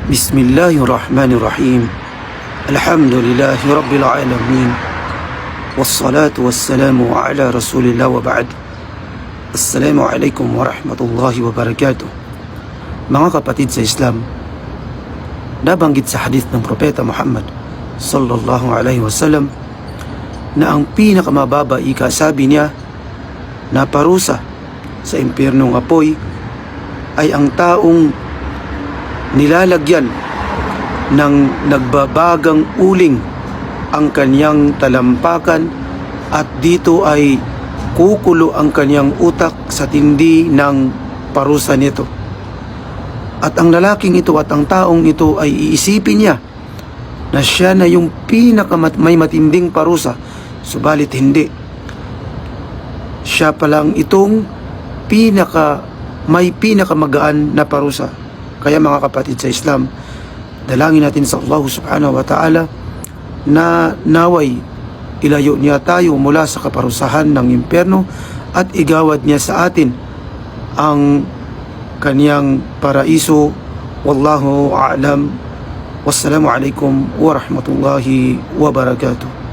Bismillahirrahmanirrahim. Alhamdulillahi Rabbil Alamin. Wassalatu wassalamu ala Rasulillah wa ba'd. Assalamualaikum warahmatullahi wabarakatuh. Mga kapatid sa Islam, nabanggit sa hadith ng Propeta Muhammad sallallahu alaihi wasallam na ang pinakamababa ikasabi niya na parusa sa impyernong apoy ay ang taong nilalagyan ng nagbabagang uling ang kanyang talampakan at dito ay kukulo ang kanyang utak sa tindi ng parusa nito. At ang lalaking ito at ang taong ito ay iisipin niya na siya na yung may matinding parusa, subalit hindi. Siya palang itong may pinakamagaan na parusa. Kaya mga kapatid sa Islam, dalangin natin sa Allah subhanahu wa ta'ala na naway ilayo niya tayo mula sa kaparusahan ng impyerno at igawad niya sa atin ang kaniyang paraiso. Wallahu a'lam. Wassalamu alaikum warahmatullahi wabarakatuh.